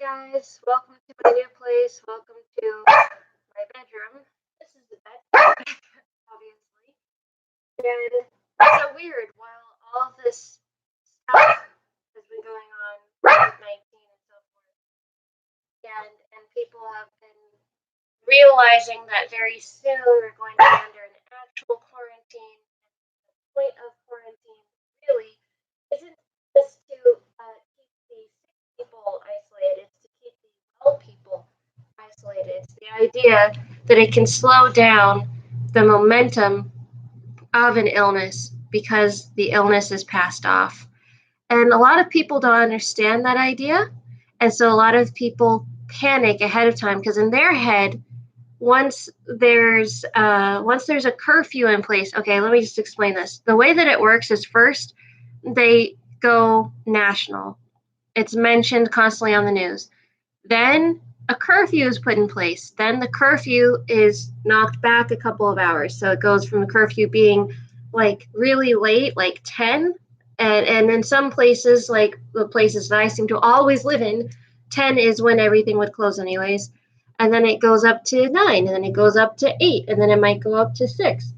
guys, welcome to my new place. Welcome to my bedroom. This is the bedroom, obviously. And it's so weird while all this stuff has been going on, COVID-19 and so forth, and people have been realizing that very soon we're going to be under an actual quarantine. And the point of quarantine really isn't just to keep the sick people isolated, it's to keep the well people isolated. It's the idea that it can slow down the momentum of an illness because the illness is passed off. And a lot of people don't understand that idea. And so a lot of people panic ahead of time because in their head, once there's a curfew in place. Okay, let me just explain this. The way that it works is first they go national. It's mentioned constantly on the news. Then a curfew is put in place. Then the curfew is knocked back a couple of hours. So it goes from the curfew being like really late, like 10, and in some places, like the places that I seem to always live in, 10 is when everything would close anyways. And then it goes up to 9, and then it goes up to 8, and then it might go up to 6.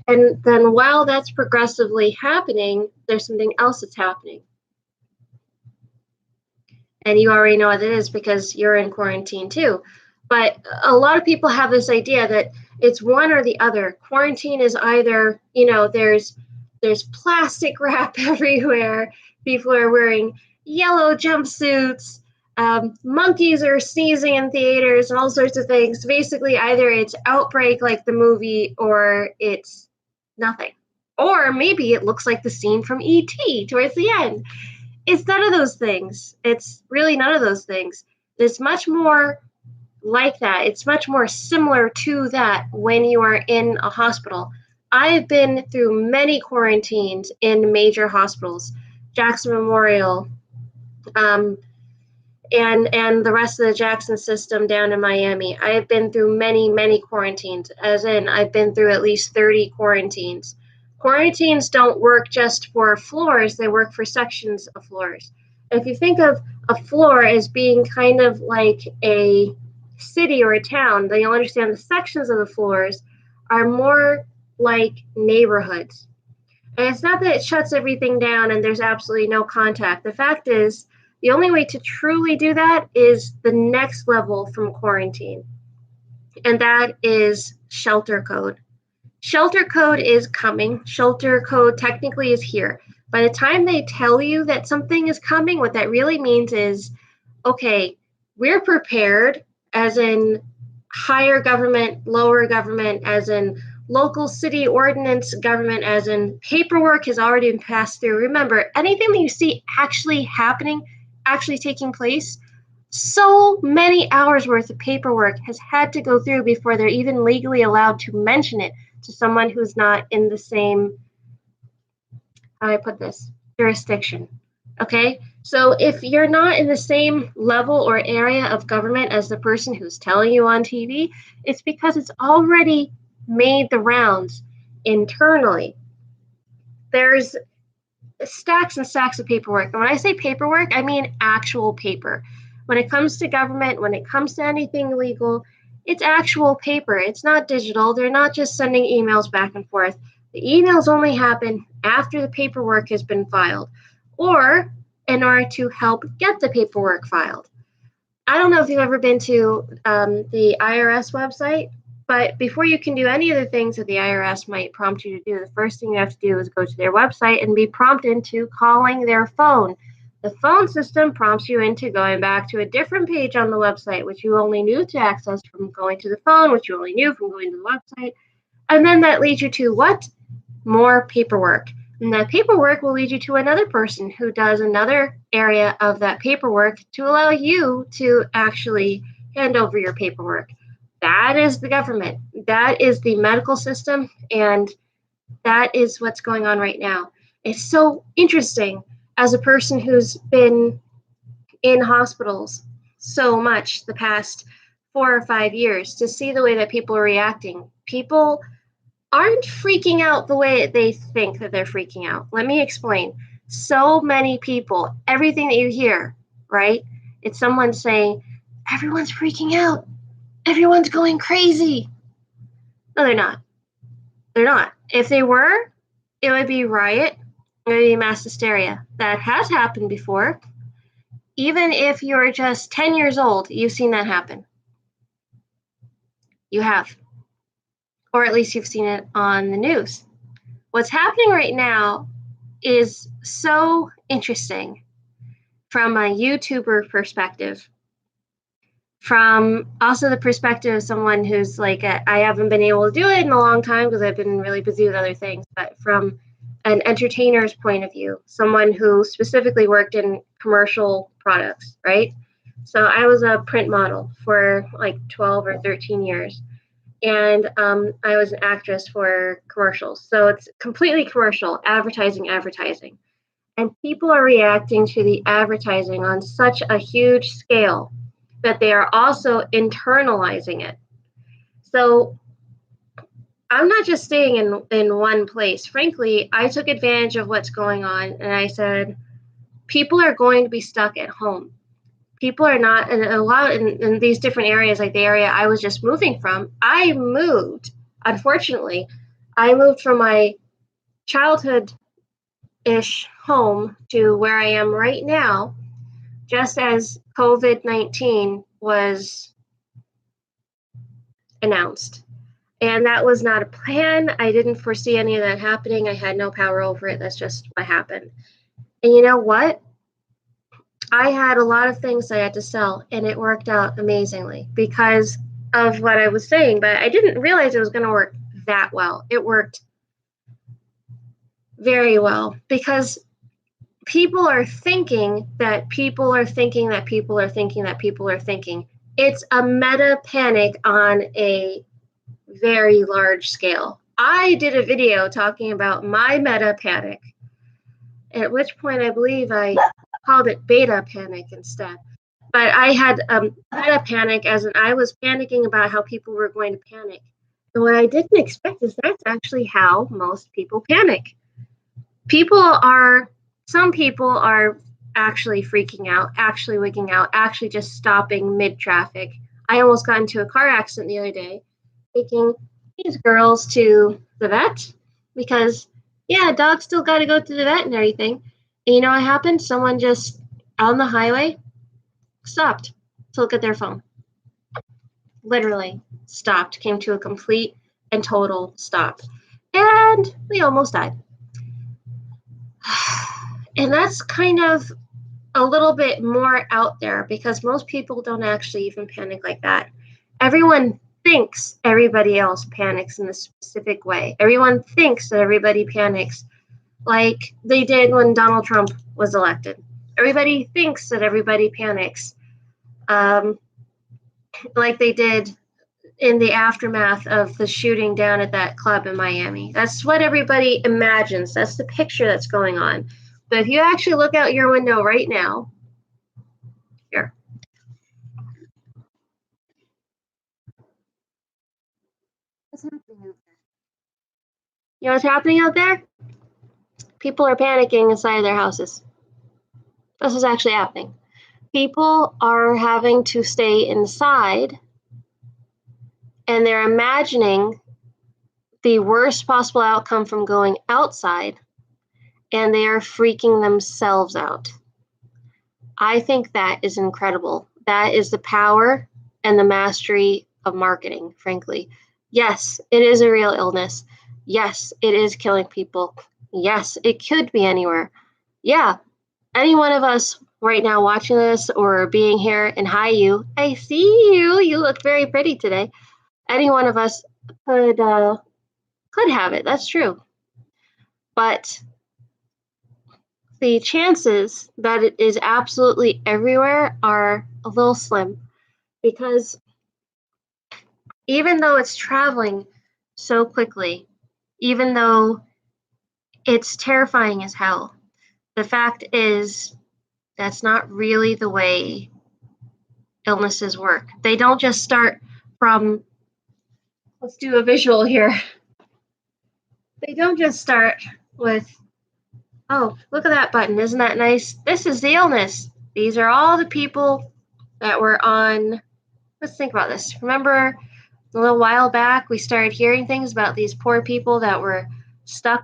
And then while that's progressively happening, there's something else that's happening. And you already know what it is because you're in quarantine too. But a lot of people have this idea that it's one or the other. Quarantine is either, there's plastic wrap everywhere. People are wearing yellow jumpsuits. Monkeys are sneezing in theaters and all sorts of things. Basically, either it's outbreak like the movie or it's nothing. Or maybe it looks like the scene from E.T. towards the end. It's none of those things. It's really none of those things. It's much more like that. It's much more similar to that when you are in a hospital. I've been through many quarantines in major hospitals, Jackson Memorial, and the rest of the Jackson system down in Miami. I have been through many quarantines, as in I've been through at least 30 quarantines. Quarantines don't work just for floors, they work for sections of floors. If you think of a floor as being kind of like a city or a town, then you'll understand the sections of the floors are more like neighborhoods. And it's not that it shuts everything down and there's absolutely no contact. The fact is, the only way to truly do that is the next level from quarantine, and that is shelter code. Shelter code is coming. Shelter code technically is here. By the time they tell you that something is coming, what that really means is, okay, we're prepared, as in higher government, lower government, as in local city ordinance government, as in paperwork has already been passed through. Remember, anything that you see actually happening, actually taking place, so many hours worth of paperwork has had to go through before they're even legally allowed to mention it to someone who's not in the same, how do I put this, jurisdiction. Okay, so if you're not in the same level or area of government as the person who's telling you on TV, it's because it's already made the rounds internally. There's stacks and stacks of paperwork. And when I say paperwork, I mean actual paper. When it comes to government, when it comes to anything legal, it's actual paper. It's not digital. They're not just sending emails back and forth. The emails only happen after the paperwork has been filed or in order to help get the paperwork filed. I don't know if you've ever been to the IRS website, but before you can do any of the things that the IRS might prompt you to do, the first thing you have to do is go to their website and be prompted into calling their phone. The phone system prompts you into going back to a different page on the website, which you only knew to access from going to the phone, which you only knew from going to the website. And then that leads you to what? More paperwork. And that paperwork will lead you to another person who does another area of that paperwork to allow you to actually hand over your paperwork. That is the government. That is the medical system. And that is what's going on right now. It's so interesting as a person who's been in hospitals so much the past 4 or 5 years to see the way that people are reacting. People aren't freaking out the way they think that they're freaking out. Let me explain. So many people, everything that you hear, right, It's someone saying, everyone's freaking out. Everyone's going crazy. No, they're not. They're not. If they were, it would be riot. It would be mass hysteria. That has happened before. Even if you're just 10 years old, you've seen that happen. You have. Or at least you've seen it on the news. What's happening right now is so interesting from a YouTuber perspective, from also the perspective of someone who's like, I haven't been able to do it in a long time because I've been really busy with other things, but from an entertainer's point of view, someone who specifically worked in commercial products, right? So I was a print model for like 12 or 13 years. And I was an actress for commercials. So it's completely commercial, advertising. And people are reacting to the advertising on such a huge scale that they are also internalizing it. So I'm not just staying in one place. Frankly, I took advantage of what's going on and I said, people are going to be stuck at home. People are not, and a lot in these different areas, like the area I was just moving from, I moved, unfortunately, I moved from my childhood-ish home to where I am right now, just as COVID-19 was announced. And that was not a plan. I didn't foresee any of that happening. I had no power over it. That's just what happened. And you know what? I had a lot of things I had to sell, and it worked out amazingly because of what I was saying, but I didn't realize it was going to work that well. It worked very well because people are thinking that people are thinking that people are thinking that people are thinking. It's a meta panic on a very large scale. I did a video talking about my meta panic, at which point I believe I called it beta panic instead. But I had meta panic as in I was panicking about how people were going to panic. And what I didn't expect is that's actually how most people panic. Some people are actually freaking out, actually wigging out, actually just stopping mid-traffic. I almost got into a car accident the other day, taking these girls to the vet because, yeah, dogs still got to go to the vet and everything. And you know what happened? Someone just on the highway stopped to look at their phone. Literally stopped, came to a complete and total stop. And we almost died. And that's kind of a little bit more out there because most people don't actually even panic like that. Everyone thinks everybody else panics in a specific way. Everyone thinks that everybody panics like they did when Donald Trump was elected. Everybody thinks that everybody panics like they did in the aftermath of the shooting down at that club in Miami. That's what everybody imagines. That's the picture that's going on. But if you actually look out your window right now, here. What's happening out there? You know what's happening out there? People are panicking inside their houses. That's what's actually happening. People are having to stay inside and they're imagining the worst possible outcome from going outside and they are freaking themselves out. I think that is incredible. That is the power and the mastery of marketing, frankly. Yes, it is a real illness. Yes, it is killing people. Yes, it could be anywhere. Yeah, any one of us right now watching this or being here, and hi, you. I see you. You look very pretty today. Any one of us could have it. That's true. But the chances that it is absolutely everywhere are a little slim because even though it's traveling so quickly, even though it's terrifying as hell, the fact is that's not really the way illnesses work. They don't just start from, let's do a visual here. They don't just start with, oh, look at that button. Isn't that nice? This is the illness. These are all the people that were on, let's think about this. Remember a little while back, we started hearing things about these poor people that were stuck.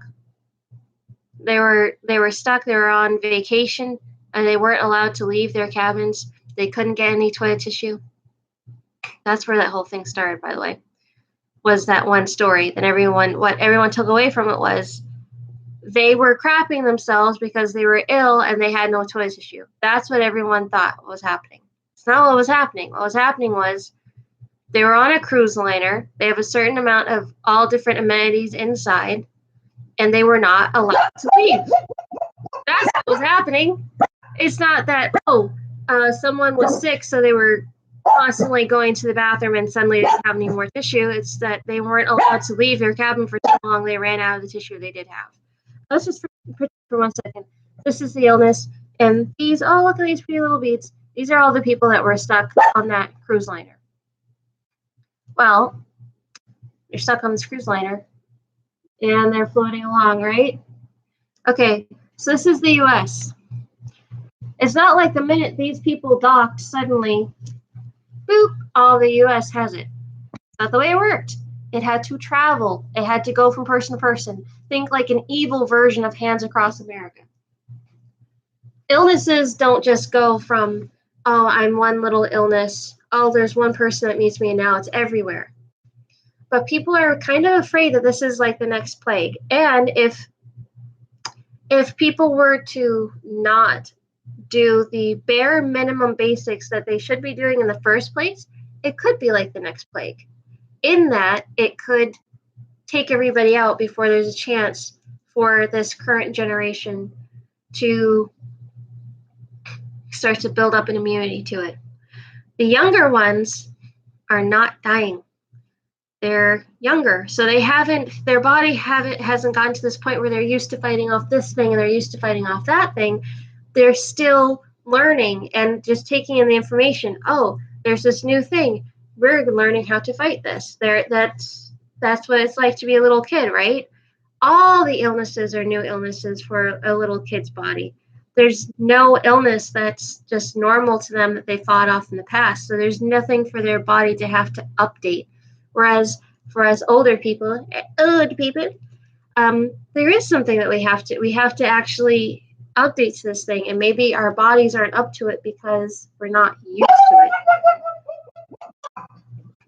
They were stuck. They were on vacation, and they weren't allowed to leave their cabins. They couldn't get any toilet tissue. That's where that whole thing started, by the way. Was that one story? Then what everyone took away from it was they were crapping themselves because they were ill and they had no toilet tissue. That's what everyone thought was happening. It's not what was happening. What was happening was they were on a cruise liner. They have a certain amount of all different amenities inside, and they were not allowed to leave. That's what was happening. It's not that, someone was sick, so they were constantly going to the bathroom and suddenly they didn't have any more tissue. It's that they weren't allowed to leave their cabin for too long. They ran out of the tissue they did have. Let's just pretend for 1 second. This is the illness, and look at these pretty little beads. These are all the people that were stuck on that cruise liner. Well, you're stuck on this cruise liner, and they're floating along, right? Okay, so this is the U.S. It's not like the minute these people docked, suddenly, boop, all the U.S. has it. Not the way it worked. It had to travel. It had to go from person to person. Think like an evil version of Hands Across America. Illnesses don't just go from, I'm one little illness. There's one person that meets me, and now it's everywhere. But people are kind of afraid that this is like the next plague. And if people were to not do the bare minimum basics that they should be doing in the first place, it could be like the next plague. In that, it could take everybody out before there's a chance for this current generation to start to build up an immunity to it. The younger ones are not dying. They're younger, so their body hasn't gotten to this point where they're used to fighting off this thing and they're used to fighting off that thing. They're still learning and just taking in the information. Oh, there's this new thing. We're learning how to fight this. That's what it's like to be a little kid, right? All the illnesses are new illnesses for a little kid's body. There's no illness that's just normal to them that they fought off in the past. So there's nothing for their body to have to update. Whereas for us older people, there is something that we have to actually update to this thing, and maybe our bodies aren't up to it because we're not used to it.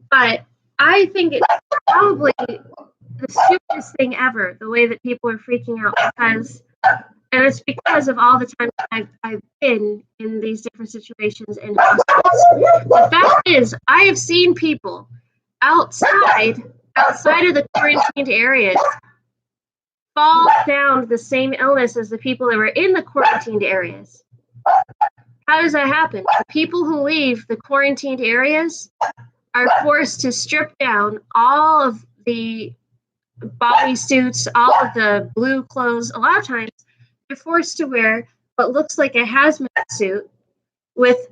But I think it's probably the stupidest thing ever, the way that people are freaking out, and it's because of all the times I've been in these different situations in hospitals. The fact is, I have seen people outside of the quarantined areas fall down the same illness as the people that were in the quarantined areas. How does that happen? The people who leave the quarantined areas are forced to strip down all of the body suits, all of the blue clothes. A lot of times they're forced to wear what looks like a hazmat suit with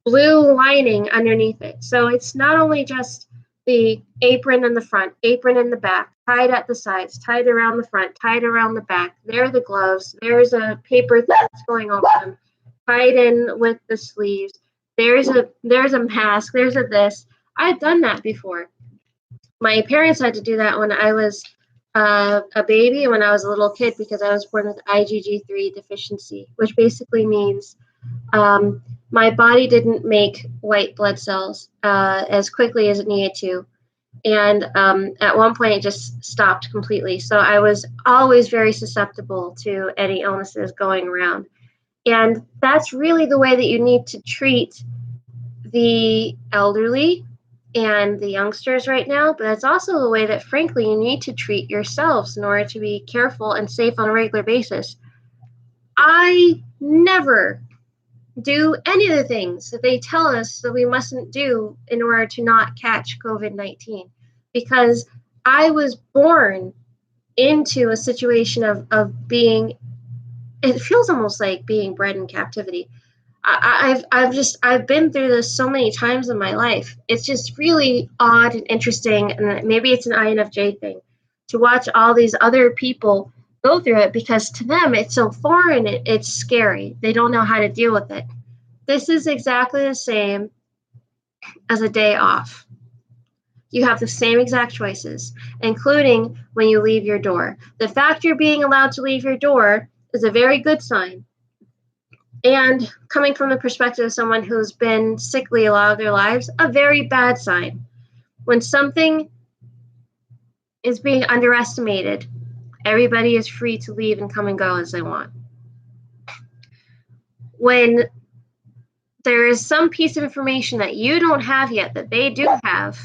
blue lining underneath it. So it's not only just the apron in the front, apron in the back, tied at the sides, tied around the front, tied around the back. There are the gloves. There's a paper that's going over them, tied in with the sleeves. There's a mask. There's a this. I've done that before. My parents had to do that when I was a baby and when I was a little kid because I was born with IgG3 deficiency, which basically means my body didn't make white blood cells as quickly as it needed to. And at one point, it just stopped completely. So I was always very susceptible to any illnesses going around. And that's really the way that you need to treat the elderly and the youngsters right now. But that's also the way that, frankly, you need to treat yourselves in order to be careful and safe on a regular basis. I never do any of the things that they tell us that we mustn't do in order to not catch COVID-19, because I was born into a situation of being, it feels almost like being bred in captivity. I've been through this so many times in my life. It's just really odd and interesting, and maybe it's an INFJ thing, to watch all these other people go through it, because to them it's so foreign, it's scary. They don't know how to deal with it. This is exactly the same as a day off. You have the same exact choices, including when you leave your door. The fact you're being allowed to leave your door is a very good sign. And coming from the perspective of someone who's been sickly a lot of their lives, a very bad sign. When something is being underestimated, everybody is free to leave and come and go as they want. When there is some piece of information that you don't have yet that they do have,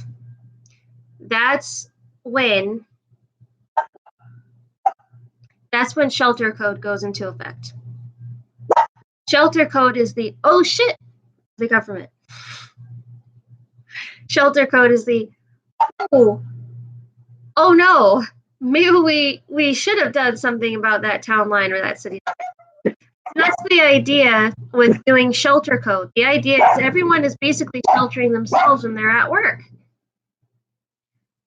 that's when shelter code goes into effect. Shelter code is the the government. Shelter code is the oh no, maybe we should have done something about that town line or that city. That's the idea with doing shelter code. The idea is everyone is basically sheltering themselves when they're at work.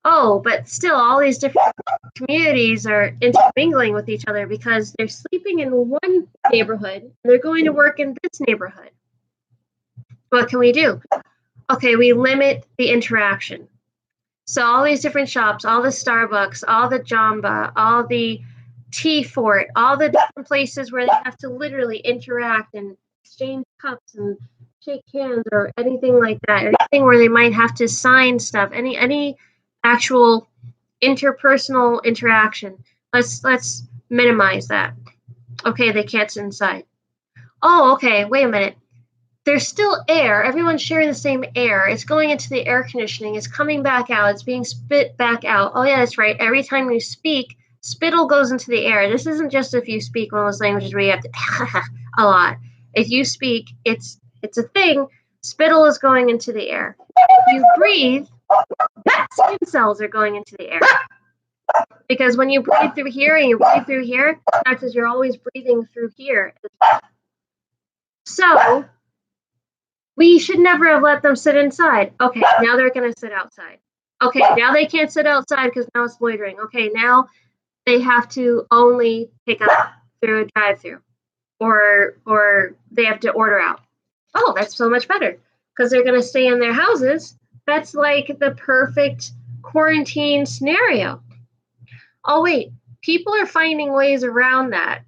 Oh, but still all these different communities are intermingling with each other because they're sleeping in one neighborhood and they're going to work in this neighborhood. What can we do? Okay, we limit the interaction. So all these different shops, all the Starbucks, all the Jamba, all the Tea Fort, all the different places where they have to literally interact and exchange cups and shake hands or anything like that, anything where they might have to sign stuff, any actual interpersonal interaction. Let's minimize that. Okay, they can't sit inside. Oh, okay, wait a minute. There's still air. Everyone's sharing the same air. It's going into the air conditioning. It's coming back out. It's being spit back out. Oh, yeah, that's right. Every time you speak, spittle goes into the air. This isn't just if you speak one of those languages where you have to a lot. If you speak, it's a thing. Spittle is going into the air. If you breathe, skin cells are going into the air. Because when you breathe through here and you breathe through here, that's because you're always breathing through here. So we should never have let them sit inside. Okay, now they're going to sit outside. Okay, now they can't sit outside because now it's loitering. Okay, now they have to only pick up through a drive-through, or they have to order out. Oh, that's so much better because they're going to stay in their houses. That's like the perfect quarantine scenario. Oh, wait, people are finding ways around that.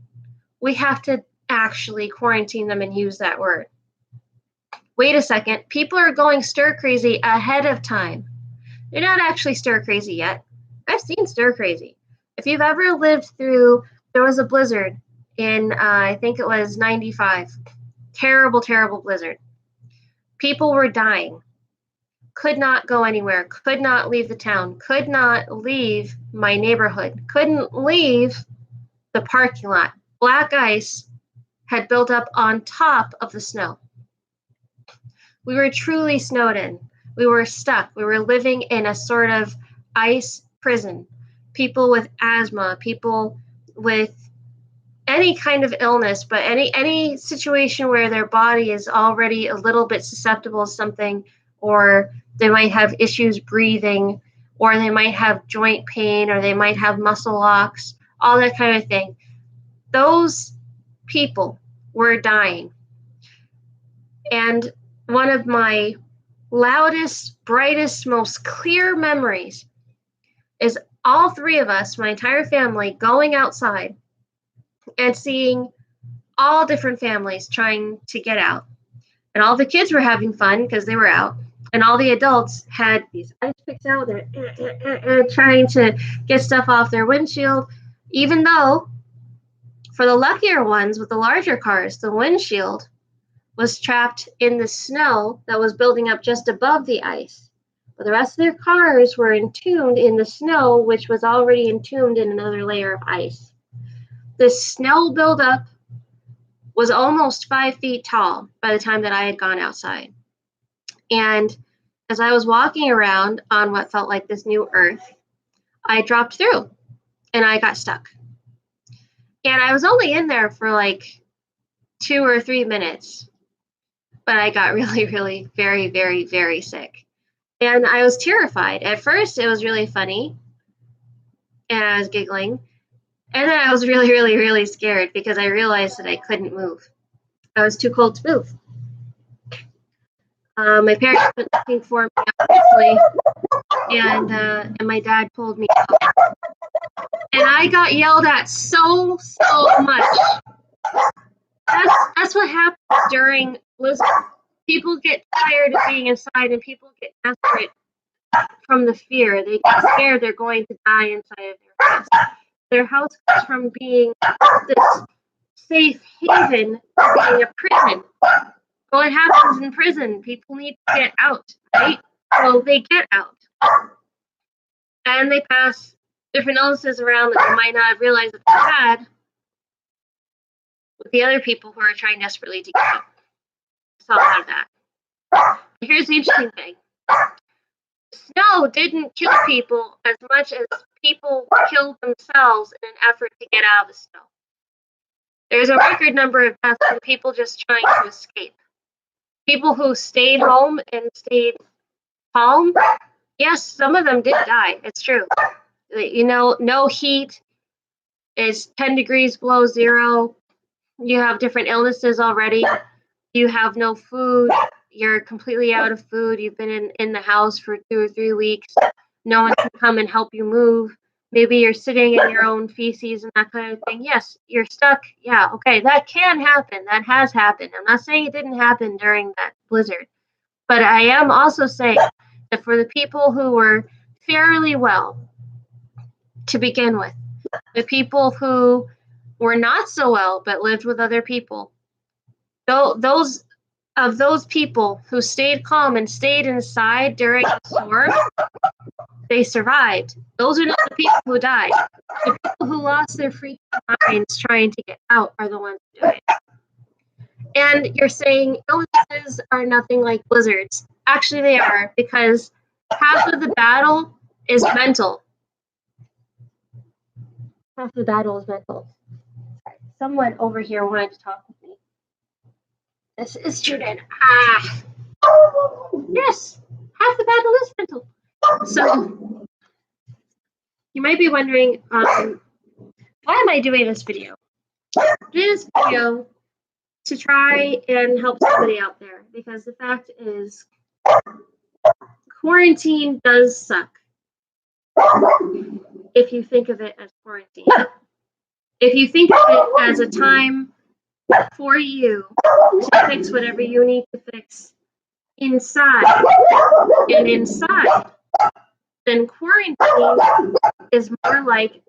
We have to actually quarantine them and use that word. Wait a second, people are going stir crazy ahead of time. They're not actually stir crazy yet. I've seen stir crazy. If you've ever lived through, there was a blizzard in, I think it was 95. Terrible, terrible blizzard. People were dying. Could not go anywhere. Could not leave the town. Could not leave my neighborhood. Couldn't leave the parking lot. Black ice had built up on top of the snow. We were truly snowed in. We were stuck. We were living in a sort of ice prison. People with asthma, people with any kind of illness, but any situation where their body is already a little bit susceptible to something, or they might have issues breathing, or they might have joint pain, or they might have muscle locks, all that kind of thing. Those people were dying. And one of my loudest, brightest, most clear memories is all three of us, my entire family, going outside and seeing all different families trying to get out. And all the kids were having fun because they were out. And all the adults had these ice picks out. They're trying to get stuff off their windshield, even though for the luckier ones with the larger cars, the windshield was trapped in the snow that was building up just above the ice. But the rest of their cars were entombed in the snow, which was already entombed in another layer of ice. The snow buildup was almost 5 feet tall by the time that I had gone outside. And as I was walking around on what felt like this new earth, I dropped through and I got stuck. And I was only in there for like 2 or 3 minutes, but I got really, really, very, very, very sick. And I was terrified. At first, it was really funny, and I was giggling. And then I was really, really, really scared because I realized that I couldn't move. I was too cold to move. My parents went looking for me, obviously, and my dad pulled me out. And I got yelled at so much. That's what happens during blizzard. People get tired of being inside, and people get desperate from the fear. They get scared they're going to die inside of their house. Their house goes from being this safe haven to being a prison. What happens in prison? People need to get out, right? So they get out. And they pass different illnesses around that they might not have realized that they had with the other people who are trying desperately to get out. I saw a lot of that. Here's the interesting thing. Snow didn't kill people as much as people killed themselves in an effort to get out of the snow. There's a record number of deaths from people just trying to escape. People who stayed home and stayed calm, yes, some of them did die. It's true. You know, no heat. It's 10 degrees below zero. You have different illnesses already. You have no food. You're completely out of food. You've been in the house for 2 or 3 weeks. No one can come and help you move. Maybe you're sitting in your own feces and that kind of thing. Yes, you're stuck. Yeah, okay, that can happen. That has happened. I'm not saying it didn't happen during that blizzard. But I am also saying that for the people who were fairly well to begin with, the people who were not so well but lived with other people, those people who stayed calm and stayed inside during the storm, they survived. Those are not the people who died. The people who lost their freaking minds trying to get out are the ones who died. And you're saying illnesses are nothing like blizzards. Actually, they are, because half of the battle is mental. Half the battle is mental. Sorry, someone over here wanted to talk with me. This is Judith. Yes, half the battle is mental. So you might be wondering, why am I doing this video? I'm doing this video to try and help somebody out there, because the fact is, quarantine does suck. If you think of it as quarantine. If you think of it as a time for you to fix whatever you need to fix inside and inside, then quarantine is more like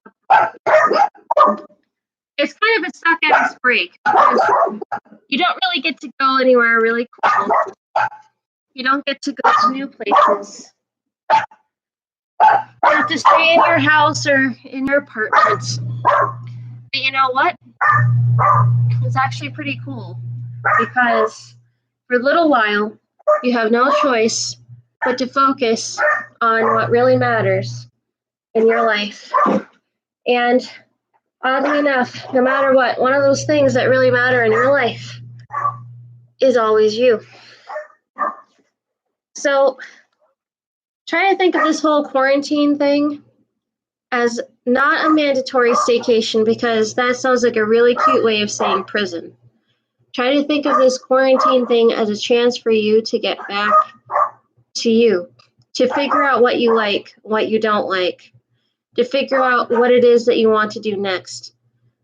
it's kind of a suck-ass break, because you don't really get to go anywhere really cool. You don't get to go to new places. You have to stay in your house or in your apartment. But you know what? It's actually pretty cool, because for a little while, you have no choice but to focus on what really matters in your life. And oddly enough, no matter what, one of those things that really matter in your life is always you. So try to think of this whole quarantine thing as not a mandatory staycation, because that sounds like a really cute way of saying prison. Try to think of this quarantine thing as a chance for you to get back to you, to figure out what you like, what you don't like, to figure out what it is that you want to do next.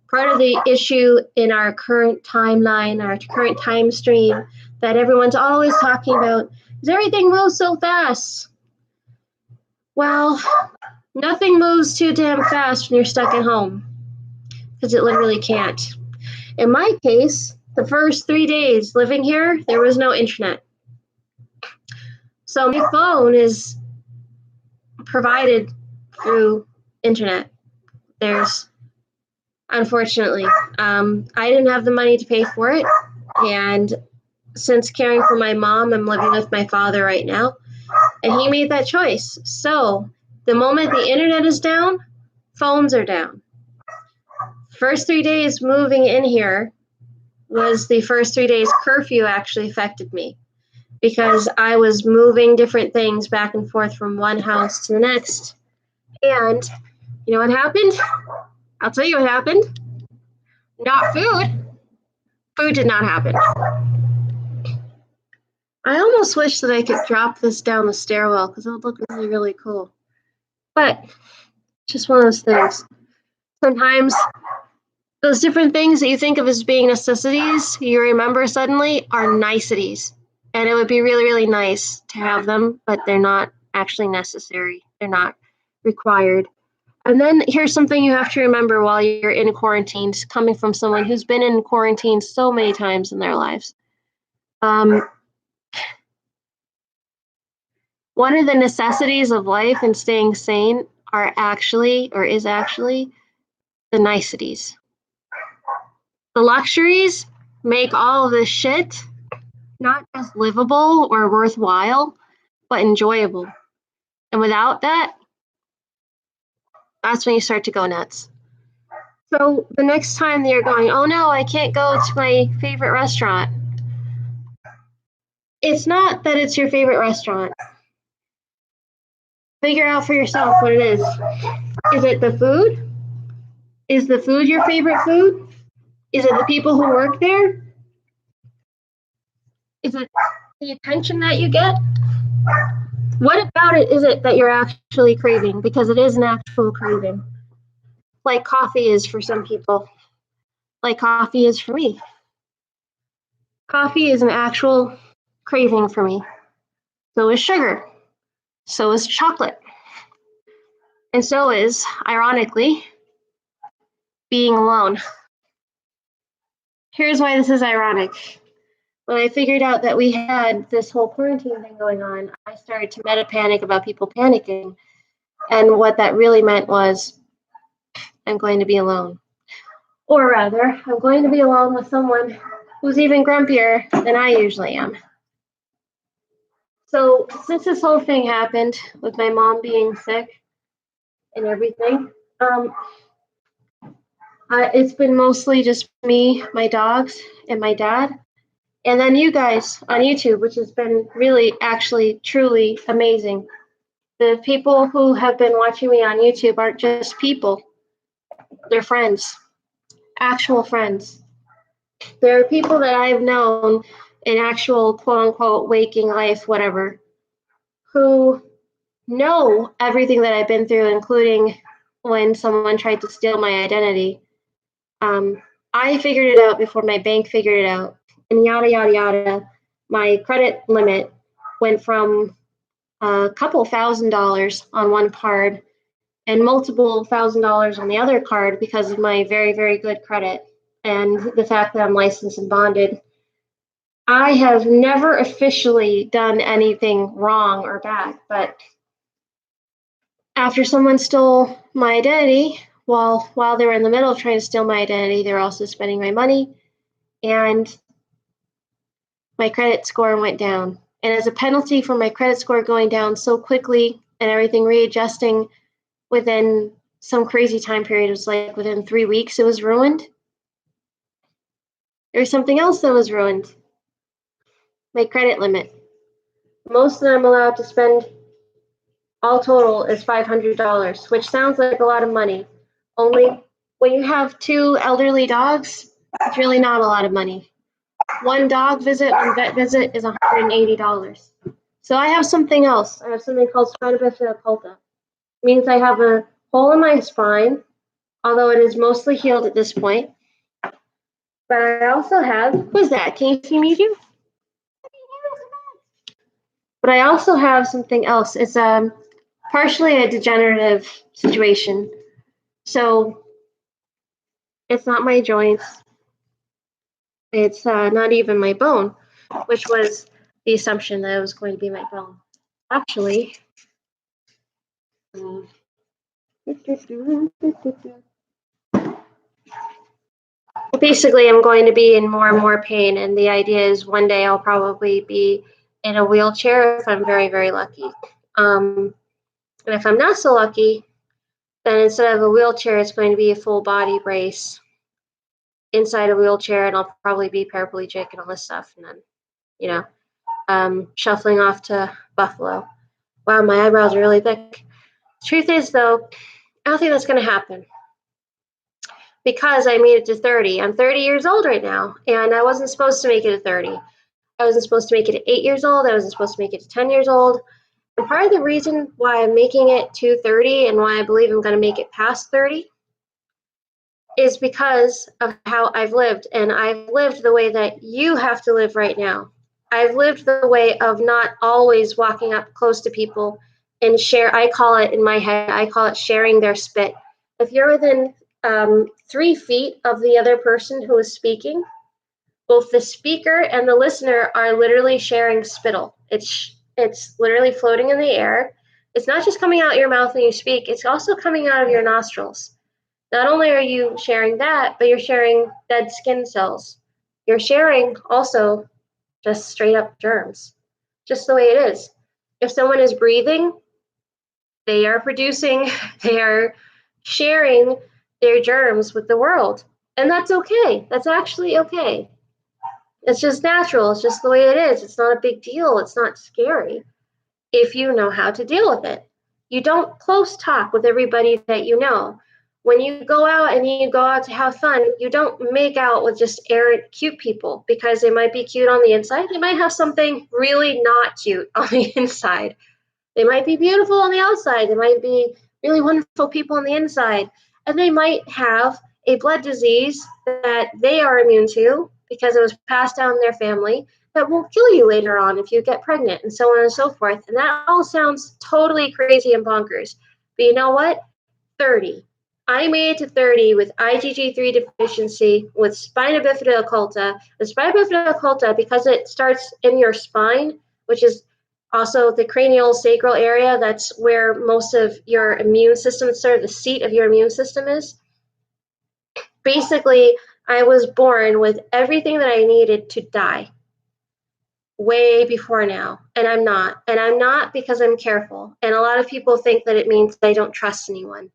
Part of the issue in our current timeline, our current time stream that everyone's always talking about is everything moves so fast. Well, nothing moves too damn fast when you're stuck at home, because it literally can't. In my case, the first 3 days living here, there was no internet. So my phone is provided through internet. Unfortunately, I didn't have the money to pay for it. And since caring for my mom, I'm living with my father right now. And he made that choice. So the moment the internet is down, phones are down. First 3 days moving in here was the first 3 days curfew actually affected me, because I was moving different things back and forth from one house to the next. And you know what happened? I'll tell you what happened. Not food. Food did not happen. I almost wish that I could drop this down the stairwell because it would look really, really cool. But just one of those things. Sometimes those different things that you think of as being necessities, you remember suddenly are niceties. And it would be really, really nice to have them, but they're not actually necessary. They're not required. And then here's something you have to remember while you're in quarantine, coming from someone who's been in quarantine so many times in their lives. One of the necessities of life and staying sane is actually the niceties. The luxuries make all of this shit not just livable or worthwhile, but enjoyable. And without that, that's when you start to go nuts. So the next time that you're going, oh no, I can't go to my favorite restaurant. It's not that it's your favorite restaurant. Figure out for yourself what it is. Is it the food? Is the food your favorite food? Is it the people who work there? Is it the attention that you get? What about it is it that you're actually craving? Because it is an actual craving. Like coffee is for some people. Like coffee is for me. Coffee is an actual craving for me. So is sugar. So is chocolate. And so is, ironically, being alone. Here's why this is ironic. When I figured out that we had this whole quarantine thing going on, I started to meta panic about people panicking. And what that really meant was, I'm going to be alone. Or rather, I'm going to be alone with someone who's even grumpier than I usually am. So, since this whole thing happened with my mom being sick and everything, it's been mostly just me, my dogs, and my dad. And then you guys on YouTube, which has been really, actually, truly amazing. The people who have been watching me on YouTube aren't just people, they're friends, actual friends. There are people that I've known in actual quote unquote waking life, whatever, who know everything that I've been through, including when someone tried to steal my identity. I figured it out before my bank figured it out, and yada, yada, yada. My credit limit went from a couple $1,000s on one card and multiple $1,000s on the other card because of my very, very good credit and the fact that I'm licensed and bonded. I have never officially done anything wrong or bad, but after someone stole my identity, while they were in the middle of trying to steal my identity, they were also spending my money, and my credit score went down. And as a penalty for my credit score going down so quickly and everything readjusting within some crazy time period, it was like within 3 weeks, it was ruined. There was something else that was ruined. My credit limit. Most that I'm allowed to spend all total is $500, which sounds like a lot of money. Only when you have 2 elderly dogs, it's really not a lot of money. One dog visit, one vet visit is $180. So I have something else. I have something called spina bifida occulta. It means I have a hole in my spine, although it is mostly healed at this point. But I also have, who's that? Can you see me, too? But I also have something else. It's partially a degenerative situation. So it's not my joints. It's not even my bone, which was the assumption that it was going to be my bone. Actually, basically, I'm going to be in more and more pain, and the idea is one day I'll probably be in a wheelchair if I'm very, very lucky. And if I'm not so lucky, then instead of a wheelchair, it's going to be a full body brace inside a wheelchair, and I'll probably be paraplegic and all this stuff, and then, shuffling off to Buffalo. Wow, my eyebrows are really thick. Truth is, though, I don't think that's going to happen because I made it to 30. I'm 30 years old right now, and I wasn't supposed to make it to 30. I wasn't supposed to make it at 8 years old. I wasn't supposed to make it to 10 years old. And part of the reason why I'm making it to 30 and why I believe I'm going to make it past 30 is because of how I've lived. And I've lived the way that you have to live right now. I've lived the way of not always walking up close to people and share. I call it in my head, I call it sharing their spit. If you're within 3 feet of the other person who is speaking, both the speaker and the listener are literally sharing spittle. It's literally floating in the air. It's not just coming out your mouth when you speak, it's also coming out of your nostrils. Not only are you sharing that, but you're sharing dead skin cells. You're sharing also just straight up germs, just the way it is. If someone is breathing, they are producing, they are sharing their germs with the world. And that's okay. That's actually okay. It's just natural. It's just the way it is. It's not a big deal. It's not scary if you know how to deal with it. You don't close talk with everybody that you know. When you go out and you go out to have fun, you don't make out with just errant cute people because they might be cute on the inside. They might have something really not cute on the inside. They might be beautiful on the outside. They might be really wonderful people on the inside. And they might have a blood disease that they are immune to because it was passed down in their family that will kill you later on if you get pregnant, and so on and so forth. And that all sounds totally crazy and bonkers. But you know what? 30. I made it to 30 with IgG3 deficiency, with spina bifida occulta. The spina bifida occulta, because it starts in your spine, which is also the cranial sacral area, that's where most of your immune system, sort of the seat of your immune system is. Basically, I was born with everything that I needed to die way before now, and I'm not. And I'm not because I'm careful. And a lot of people think that it means I don't trust anyone.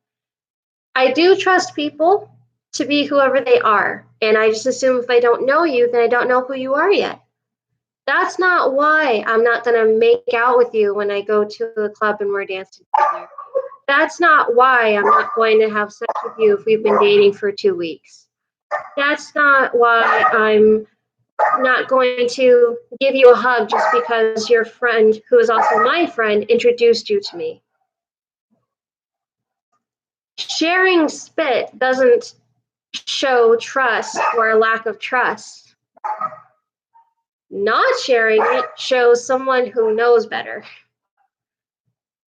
I do trust people to be whoever they are. And I just assume if I don't know you, then I don't know who you are yet. That's not why I'm not going to make out with you when I go to the club and we're dancing together. That's not why I'm not going to have sex with you if we've been dating for 2 weeks. That's not why I'm not going to give you a hug just because your friend, who is also my friend, introduced you to me. Sharing spit doesn't show trust or a lack of trust. Not sharing it shows someone who knows better.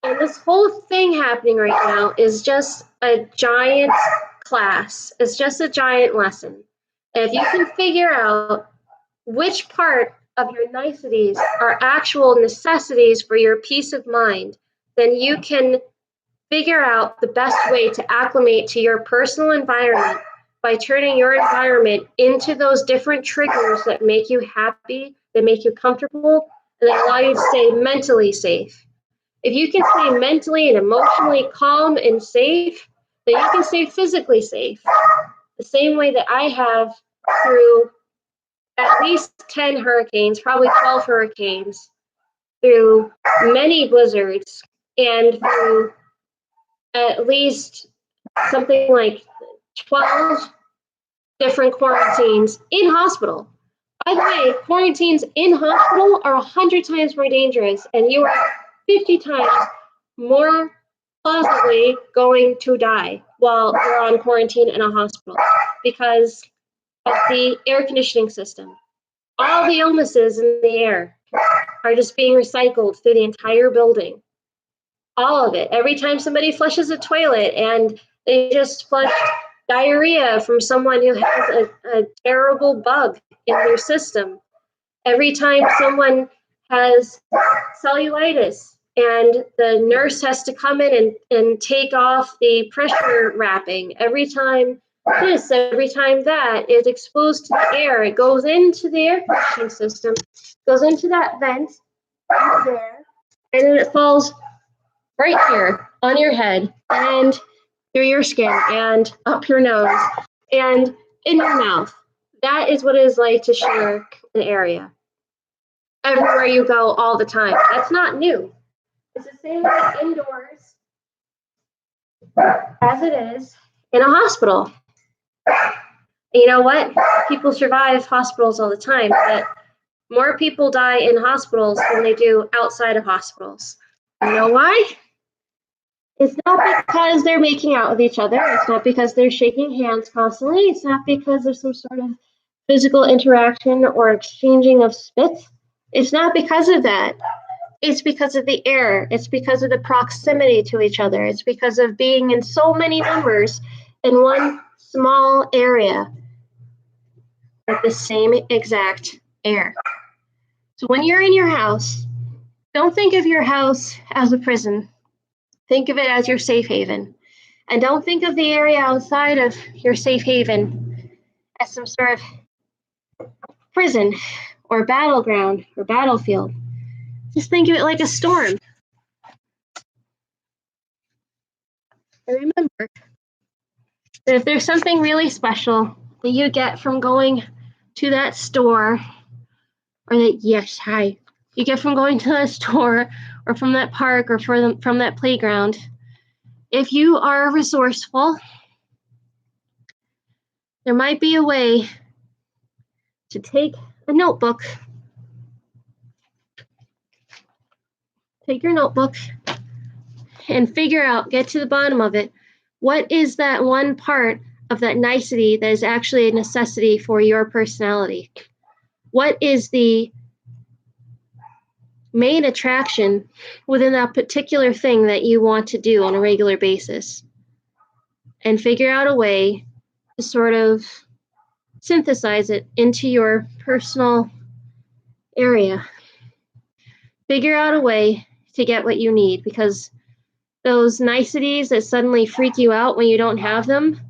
And this whole thing happening right now is just a giant class. It's just a giant lesson. And if you can figure out which part of your niceties are actual necessities for your peace of mind, then you can figure out the best way to acclimate to your personal environment by turning your environment into those different triggers that make you happy, that make you comfortable, and that allow you to stay mentally safe. If you can stay mentally and emotionally calm and safe, then you can stay physically safe. The same way that I have through at least 10 hurricanes, probably 12 hurricanes, through many blizzards, and through at least something like 12 different quarantines in hospital. By the way, quarantines in hospital are 100 times more dangerous, and you are 50 times more plausibly going to die while you're on quarantine in a hospital because of the air conditioning system. All the illnesses in the air are just being recycled through the entire building. All of it. Every time somebody flushes a toilet and they just flushed diarrhea from someone who has a terrible bug in their system. Every time someone has cellulitis and the nurse has to come in and take off the pressure wrapping. Every time this, every time that is exposed to the air, it goes into the air conditioning system, goes into that vent right there, and then it falls right here on your head and through your skin and up your nose and in your mouth. That is what it is like to share an area. Everywhere you go, all the time. That's not new. It's the same way indoors as it is in a hospital. And you know what? People survive hospitals all the time, but More people die in hospitals than they do outside of hospitals. You know why? It's not because they're making out with each other. It's not because they're shaking hands constantly. It's not because of some sort of physical interaction or exchanging of spit. It's not because of that. It's because of the air. It's because of the proximity to each other. It's because of being in so many numbers in one small area with the same exact air. So when you're in your house, don't think of your house as a prison. Think of it as your safe haven. And don't think of the area outside of your safe haven as some sort of prison or battleground or battlefield. Just think of it like a storm. And remember that if there's something really special that you get from going to that store, or that, yes, hi, you get from going to that store or from that park or from that playground, if you are resourceful, there might be a way to take a notebook, take your notebook, and figure out, get to the bottom of it. What is that one part of that nicety that is actually a necessity for your personality? What is the main attraction within that particular thing that you want to do on a regular basis? And figure out a way to sort of synthesize it into your personal area. Figure out a way to get what you need, because those niceties that suddenly freak you out when you don't have them,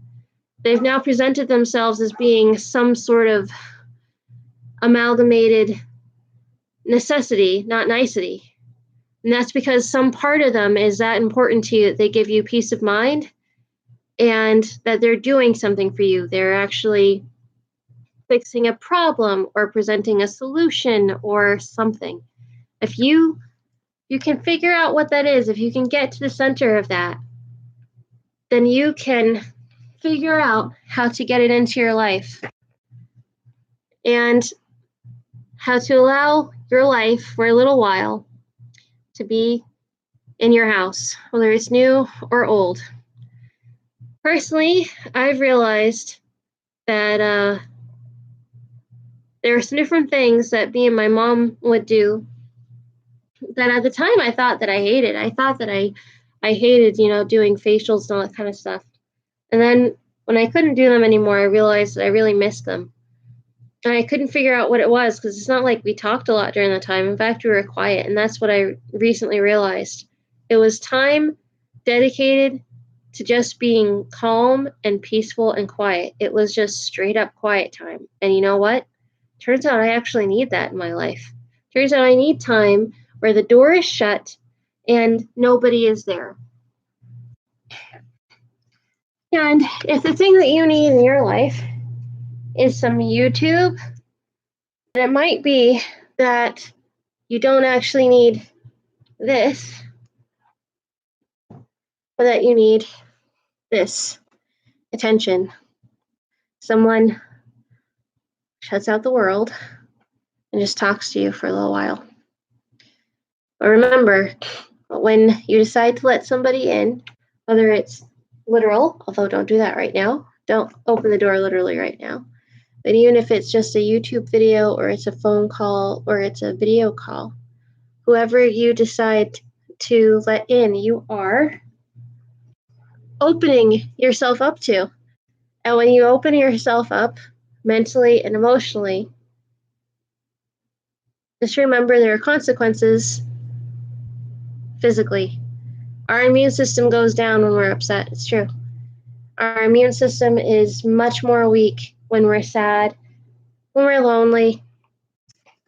they've now presented themselves as being some sort of amalgamated necessity, not nicety. And that's because some part of them is that important to you that they give you peace of mind and that they're doing something for you. They're actually fixing a problem or presenting a solution or something. If you can figure out what that is, if you can get to the center of that, then you can figure out how to get it into your life and how to allow your life for a little while to be in your house, whether it's new or old. Personally, I've realized that there are some different things that me and my mom would do that at the time I thought that I hated. I thought that I hated, doing facials and all that kind of stuff. And then when I couldn't do them anymore, I realized that I really missed them. And I couldn't figure out what it was, because it's not like we talked a lot during the time. In fact, we were quiet. And that's what I recently realized. It was time dedicated to just being calm and peaceful and quiet. It was just straight up quiet time. And you know what? Turns out I actually need that in my life. Turns out I need time where the door is shut and nobody is there. And if the thing that you need in your life is some YouTube, then it might be that you don't actually need this, but that you need this attention. Someone shuts out the world and just talks to you for a little while. But remember, when you decide to let somebody in, whether it's literal, although don't do that right now, don't open the door literally right now, but even if it's just a YouTube video or it's a phone call or it's a video call, whoever you decide to let in, you are opening yourself up to. And when you open yourself up mentally and emotionally, just remember there are consequences physically. Our immune system goes down when we're upset. It's true. Our immune system is much more weak when we're sad, when we're lonely,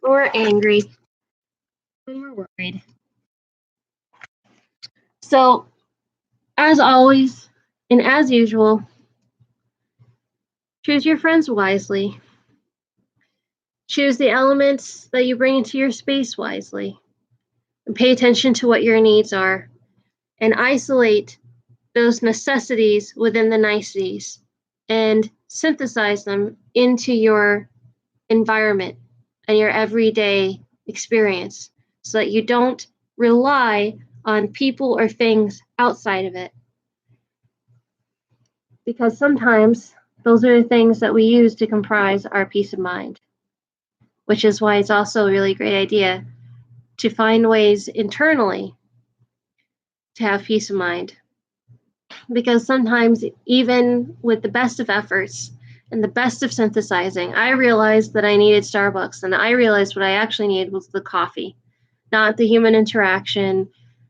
when we're angry, when we're worried. So, as always, and as usual, choose your friends wisely. Choose the elements that you bring into your space wisely. And pay attention to what your needs are. And isolate those necessities within the niceties and synthesize them into your environment and your everyday experience so that you don't rely on people or things outside of it. Because sometimes those are the things that we use to comprise our peace of mind, which is why it's also a really great idea to find ways internally to have peace of mind. Because sometimes, even with the best of efforts and the best of synthesizing, I realized that I needed Starbucks, and I realized what I actually needed was the coffee, not the human interaction,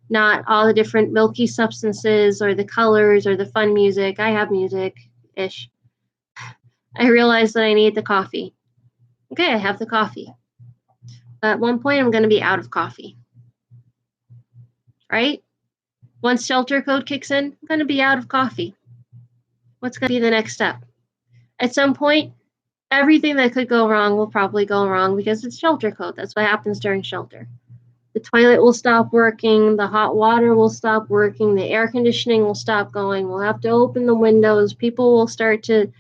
not all the different milky substances or the colors or the fun music. I have music-ish. I realized that I need the coffee. Okay, I have the coffee. At one point, I'm going to be out of coffee. Right? Once shelter code kicks in, I'm going to be out of coffee. What's going to be the next step? At some point, everything that could go wrong will probably go wrong because it's shelter code. That's what happens during shelter. The toilet will stop working, the hot water will stop working, the air conditioning will stop going, we'll have to open the windows, people will start to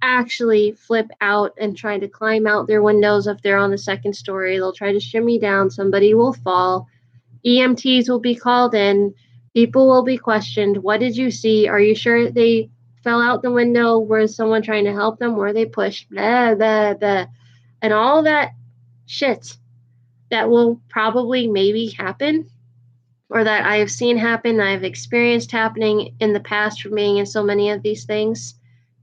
actually flip out and try to climb out their windows if they're on the second story. They'll try to shimmy down, somebody will fall, EMTs will be called in, people will be questioned. What did you see? Are you sure they fell out the window? Was someone trying to help them? Were they pushed? Blah, blah, blah. And all that shit that will probably maybe happen, or that I have seen happen, I've experienced happening in the past from being in so many of these things,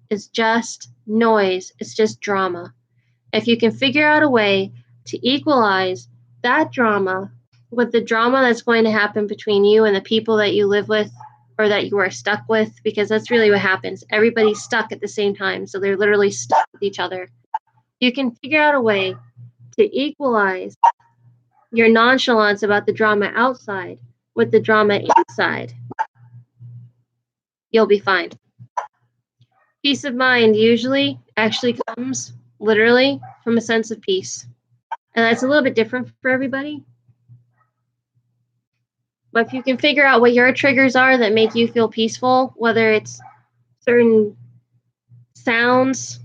is just noise. It's just drama. If you can figure out a way to equalize that drama with the drama that's going to happen between you and the people that you live with or that you are stuck with, because that's really what happens. Everybody's stuck at the same time, so they're literally stuck with each other. You can figure out a way to equalize your nonchalance about the drama outside with the drama inside. You'll be fine. Peace of mind usually actually comes literally from a sense of peace. And that's a little bit different for everybody. But if you can figure out what your triggers are that make you feel peaceful, whether it's certain sounds,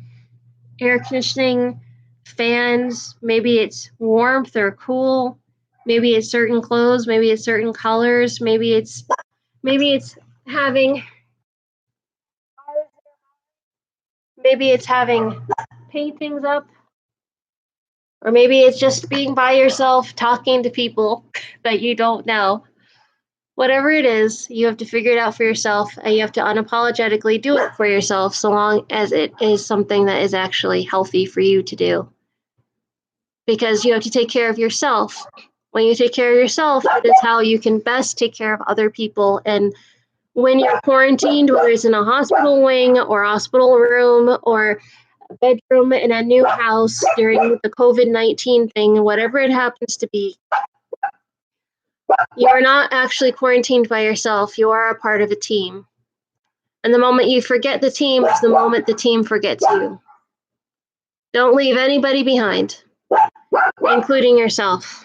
air conditioning, fans, maybe it's warmth or cool, maybe it's certain clothes, maybe it's certain colors, maybe it's having paintings up, or maybe it's just being by yourself talking to people that you don't know. Whatever it is, you have to figure it out for yourself, and you have to unapologetically do it for yourself so long as it is something that is actually healthy for you to do. Because you have to take care of yourself. When you take care of yourself, it is how you can best take care of other people. And when you're quarantined, whether it's in a hospital wing or a hospital room or a bedroom in a new house during the COVID-19 thing, whatever it happens to be, you are not actually quarantined by yourself. You are a part of a team. And the moment you forget the team is the moment the team forgets you. Don't leave anybody behind, including yourself.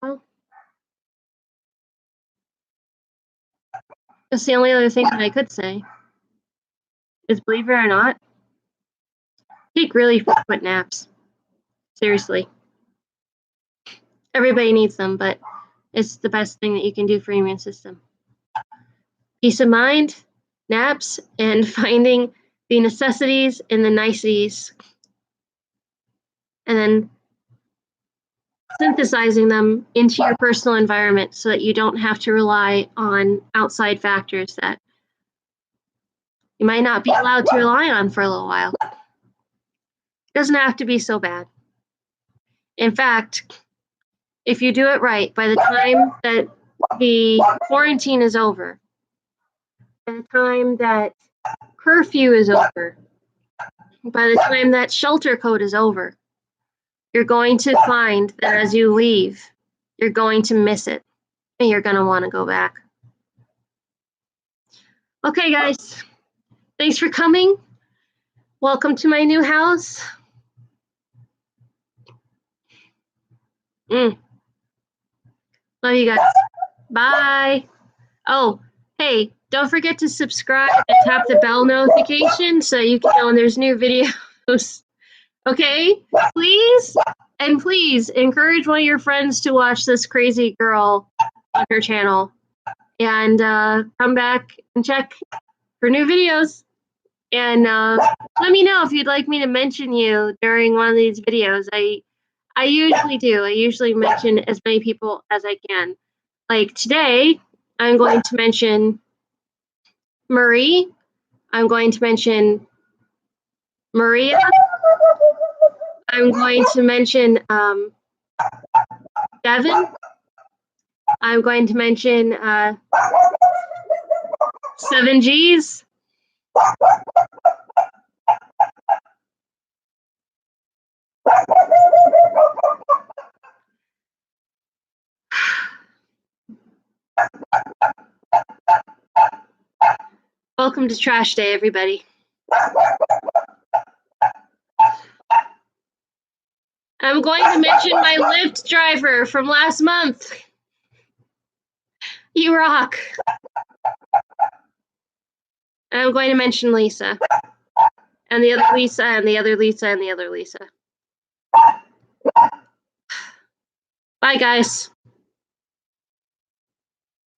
Well, that's the only other thing that I could say is, believe it or not, take really frequent naps. Seriously. Everybody needs them, but it's the best thing that you can do for your immune system. Peace of mind, naps, and finding the necessities and the niceties, and then synthesizing them into your personal environment so that you don't have to rely on outside factors that you might not be allowed to rely on for a little while. It doesn't have to be so bad. In fact, if you do it right, by the time that the quarantine is over, by the time that curfew is over, by the time that shelter code is over, you're going to find that as you leave, you're going to miss it, and you're going to want to go back. Okay, guys, thanks for coming. Welcome to my new house. Love you guys. Bye. Oh, hey, don't forget to subscribe and tap the bell notification so you can know when there's new videos. Okay, please, and please encourage one of your friends to watch this crazy girl on her channel, and come back and check for new videos. And let me know if you'd like me to mention you during one of these videos. I usually do. I usually mention as many people as I can. Like today, I'm going to mention Marie. I'm going to mention Maria. I'm going to mention Devin. I'm going to mention 7Gs. Welcome to Trash Day, everybody. I'm going to mention my Lyft driver from last month. You rock. And I'm going to mention Lisa. And the other Lisa, and the other Lisa, and the other Lisa. Bye, guys.